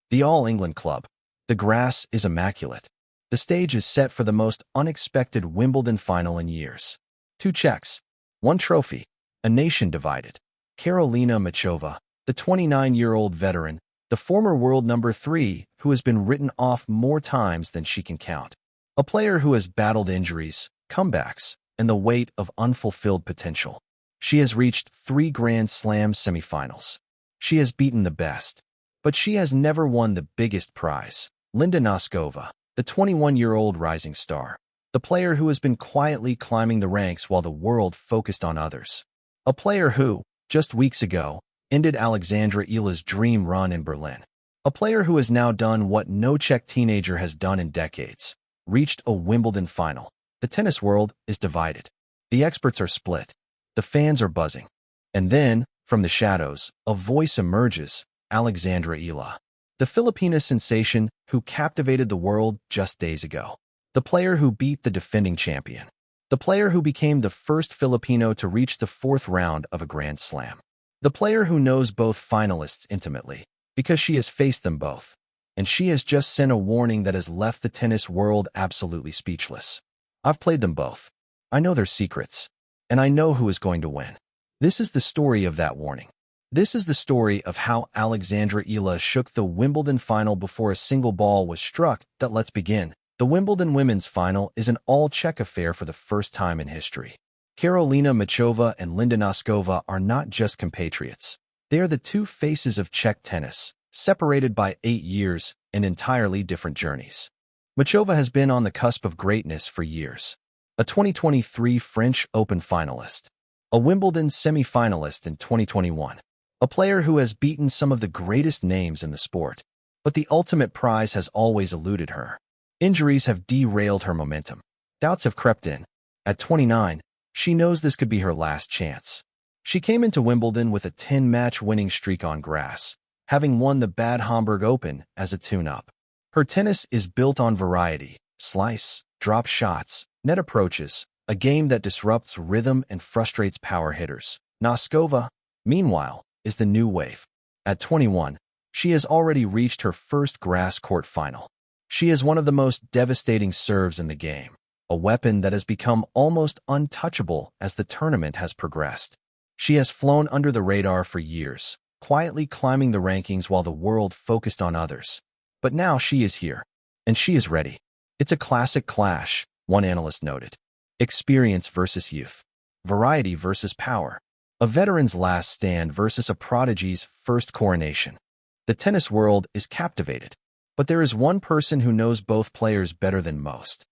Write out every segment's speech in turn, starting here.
The All England Club. The grass is immaculate. The stage is set for the most unexpected Wimbledon final in years. 2 Czechs, 1 trophy, a nation divided. Karolina Muchová, the 29-year-old veteran, the former world number 3 who has been written off more times than she can count. A player who has battled injuries, comebacks, and the weight of unfulfilled potential. She has reached 3 Grand Slam semifinals. She has beaten the best. But she has never won the biggest prize. Nosková, the 21-year-old rising star. The player who has been quietly climbing the ranks while the world focused on others. A player who, just weeks ago, ended Alexandra Eala's dream run in Berlin. A player who has now done what no Czech teenager has done in decades. Reached a Wimbledon final. The tennis world is divided. The experts are split. The fans are buzzing. And then, from the shadows, a voice emerges, Alexandra Eala. The Filipina sensation who captivated the world just days ago. The player who beat the defending champion. The player who became the first Filipino to reach the 4th round of a Grand Slam. The player who knows both finalists intimately, because she has faced them both. And she has just sent a warning that has left the tennis world absolutely speechless. I've played them both. I know their secrets. And I know who is going to win. This is the story of that warning. This is the story of how Alexandra Eala shook the Wimbledon final before a single ball was struck. Let's begin. The Wimbledon women's final is an all-Czech affair for the first time in history. Karolina Muchová and Nosková are not just compatriots. They are the 2 faces of Czech tennis, separated by 8 years and entirely different journeys. Muchová has been on the cusp of greatness for years. A 2023 French Open finalist. A Wimbledon semi-finalist in 2021. A player who has beaten some of the greatest names in the sport. But the ultimate prize has always eluded her. Injuries have derailed her momentum. Doubts have crept in. At 29, she knows this could be her last chance. She came into Wimbledon with a 10-match winning streak on grass, having won the Bad Homburg Open as a tune-up. Her tennis is built on variety, slice, drop shots, net approaches, a game that disrupts rhythm and frustrates power hitters. Nosková, meanwhile, is the new wave. At 21, she has already reached her first grass court final. She is one of the most devastating serves in the game, a weapon that has become almost untouchable as the tournament has progressed. She has flown under the radar for years, quietly climbing the rankings while the world focused on others. But now she is here, and she is ready. It's a classic clash, one analyst noted. Experience versus youth. Variety versus power. A veteran's last stand versus a prodigy's first coronation. The tennis world is captivated. But there is one person who knows both players better than most.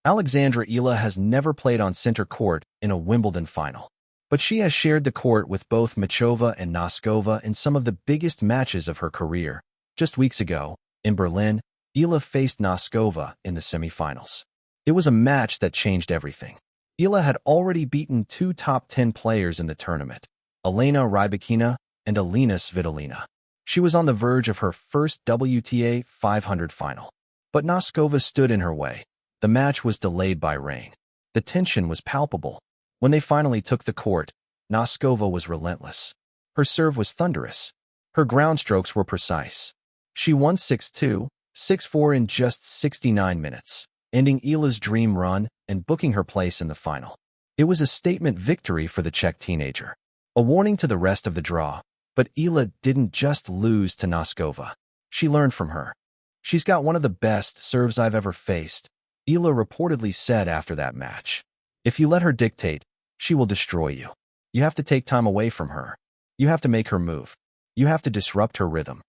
Alexandra Eala has never played on center court in a Wimbledon final. But she has shared the court with both Muchová and Nosková in some of the biggest matches of her career. Just weeks ago, in Berlin, Eala faced Nosková in the semifinals. It was a match that changed everything. Eala had already beaten 2 top 10 players in the tournament, Elena Rybakina and Alina Svitolina. She was on the verge of her first WTA 500 final. But Nosková stood in her way. The match was delayed by rain. The tension was palpable. When they finally took the court, Nosková was relentless. Her serve was thunderous. Her ground strokes were precise. She won 6-2, 6-4 in just 69 minutes, ending Eala's dream run and booking her place in the final. It was a statement victory for the Czech teenager. A warning to the rest of the draw. But Eala didn't just lose to Nosková. She learned from her. She's got one of the best serves I've ever faced, Eala reportedly said after that match. If you let her dictate, she will destroy you. You have to take time away from her. You have to make her move. You have to disrupt her rhythm.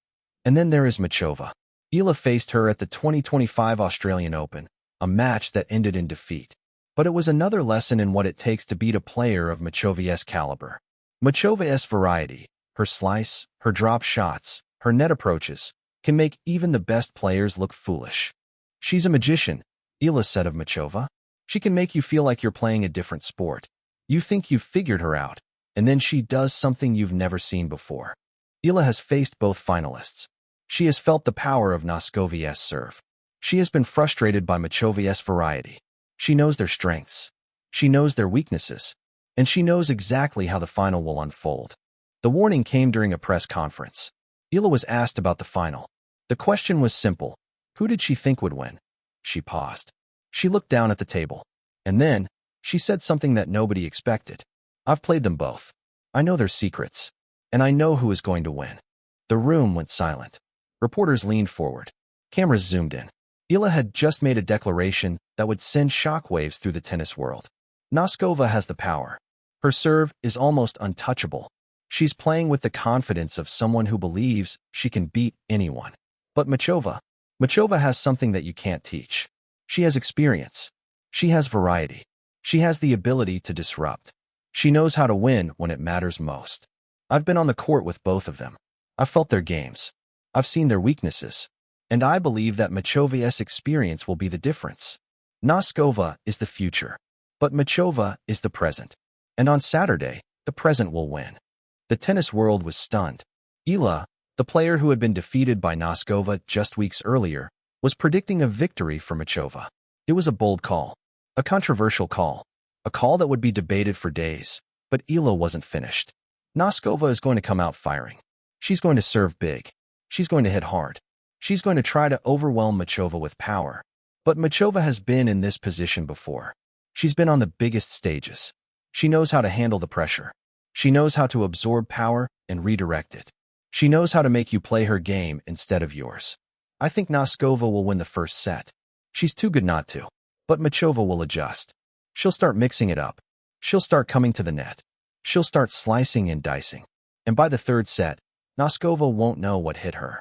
And then there is Muchová. Eala faced her at the 2025 Australian Open, a match that ended in defeat. But it was another lesson in what it takes to beat a player of Muchová's caliber. Muchová's variety, her slice, her drop shots, her net approaches, can make even the best players look foolish. She's a magician, Eala said of Muchová. She can make you feel like you're playing a different sport. You think you've figured her out, and then she does something you've never seen before. Eala has faced both finalists. She has felt the power of Nosková's serve. She has been frustrated by Muchová's variety. She knows their strengths. She knows their weaknesses. And she knows exactly how the final will unfold. The warning came during a press conference. Eala was asked about the final. The question was simple. Who did she think would win? She paused. She looked down at the table. And then, she said something that nobody expected. I've played them both. I know their secrets. And I know who is going to win. The room went silent. Reporters leaned forward. Cameras zoomed in. Eala had just made a declaration that would send shockwaves through the tennis world. Nosková has the power. Her serve is almost untouchable. She's playing with the confidence of someone who believes she can beat anyone. But Muchová has something that you can't teach. She has experience. She has variety. She has the ability to disrupt. She knows how to win when it matters most. I've been on the court with both of them. I've felt their games. I've seen their weaknesses. And I believe that Muchová's experience will be the difference. Nosková is the future. But Muchová is the present. And on Saturday, the present will win. The tennis world was stunned. Eala, the player who had been defeated by Nosková just weeks earlier, was predicting a victory for Muchová. It was a bold call. A controversial call. A call that would be debated for days. But Eala wasn't finished. Nosková is going to come out firing. She's going to serve big. She's going to hit hard. She's going to try to overwhelm Muchová with power. But Muchová has been in this position before. She's been on the biggest stages. She knows how to handle the pressure. She knows how to absorb power and redirect it. She knows how to make you play her game instead of yours. I think Nosková will win the first set. She's too good not to. But Muchová will adjust. She'll start mixing it up. She'll start coming to the net. She'll start slicing and dicing. And by the third set, Nosková won't know what hit her.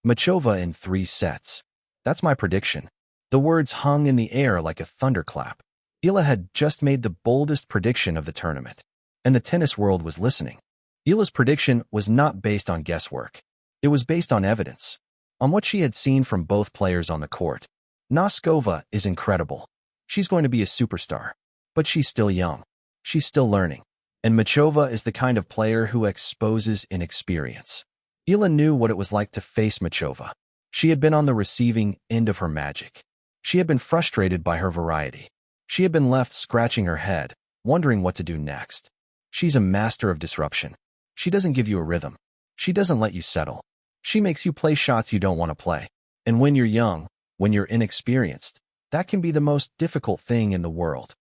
Muchová in 3 sets. That's my prediction. The words hung in the air like a thunderclap. Eala had just made the boldest prediction of the tournament. And the tennis world was listening. Eala's prediction was not based on guesswork. It was based on evidence. On what she had seen from both players on the court. Nosková is incredible. She's going to be a superstar. But she's still young. She's still learning. And Muchová is the kind of player who exposes inexperience. Eala knew what it was like to face Muchová. She had been on the receiving end of her magic. She had been frustrated by her variety. She had been left scratching her head, wondering what to do next. She's a master of disruption. She doesn't give you a rhythm. She doesn't let you settle. She makes you play shots you don't want to play. And when you're young, when you're inexperienced, that can be the most difficult thing in the world.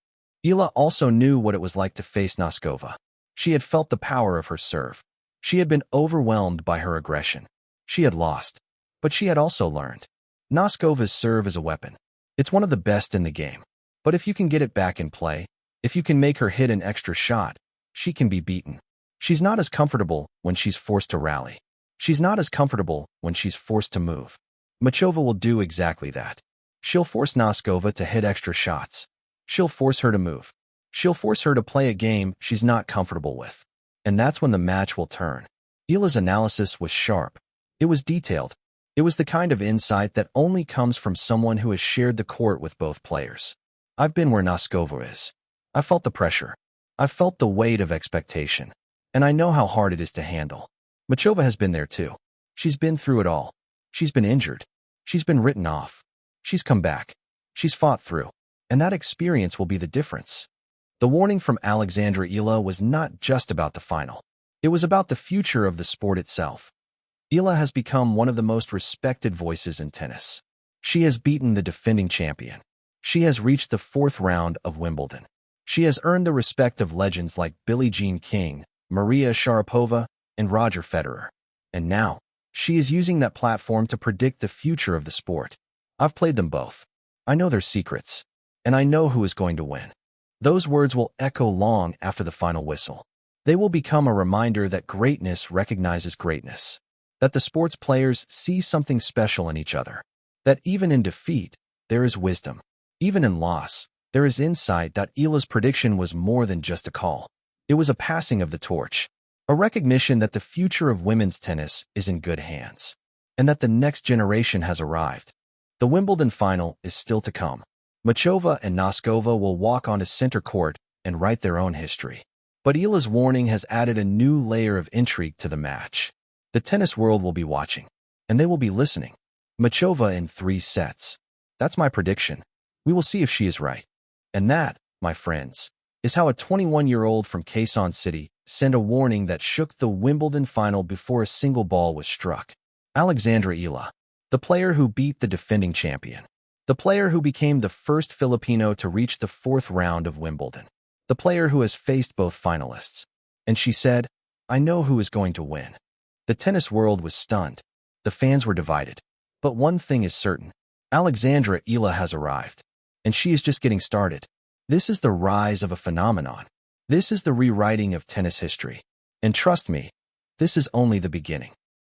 Eala also knew what it was like to face Nosková. She had felt the power of her serve. She had been overwhelmed by her aggression. She had lost. But she had also learned. Nosková's serve is a weapon. It's one of the best in the game. But if you can get it back in play, if you can make her hit an extra shot, she can be beaten. She's not as comfortable when she's forced to rally. She's not as comfortable when she's forced to move. Muchová will do exactly that. She'll force Nosková to hit extra shots. She'll force her to move. She'll force her to play a game she's not comfortable with. And that's when the match will turn. Eala's analysis was sharp. It was detailed. It was the kind of insight that only comes from someone who has shared the court with both players. I've been where Nosková is. I felt the pressure. I felt the weight of expectation. And I know how hard it is to handle. Muchová has been there too. She's been through it all. She's been injured. She's been written off. She's come back. She's fought through. And that experience will be the difference. The warning from Alexandra Eala was not just about the final. It was about the future of the sport itself. Eala has become one of the most respected voices in tennis. She has beaten the defending champion. She has reached the 4th round of Wimbledon. She has earned the respect of legends like Billie Jean King, Maria Sharapova, and Roger Federer. And now, she is using that platform to predict the future of the sport. I've played them both. I know their secrets. And I know who is going to win. Those words will echo long after the final whistle. They will become a reminder that greatness recognizes greatness. That the sports players see something special in each other. That even in defeat, there is wisdom. Even in loss, there is insight. That Eala's prediction was more than just a call. It was a passing of the torch. A recognition that the future of women's tennis is in good hands. And that the next generation has arrived. The Wimbledon final is still to come. Muchová and Nosková will walk onto center court and write their own history. But Eala's warning has added a new layer of intrigue to the match. The tennis world will be watching. And they will be listening. Muchová in 3 sets. That's my prediction. We will see if she is right. And that, my friends, is how a 21-year-old from Quezon City sent a warning that shook the Wimbledon final before a single ball was struck. Alexandra Eala. The player who beat the defending champion. The player who became the first Filipino to reach the fourth round of Wimbledon. The player who has faced both finalists. And she said, "I know who is going to win." The tennis world was stunned. The fans were divided. But one thing is certain. Alexandra Eala has arrived. And she is just getting started. This is the rise of a phenomenon. This is the rewriting of tennis history. And trust me, this is only the beginning.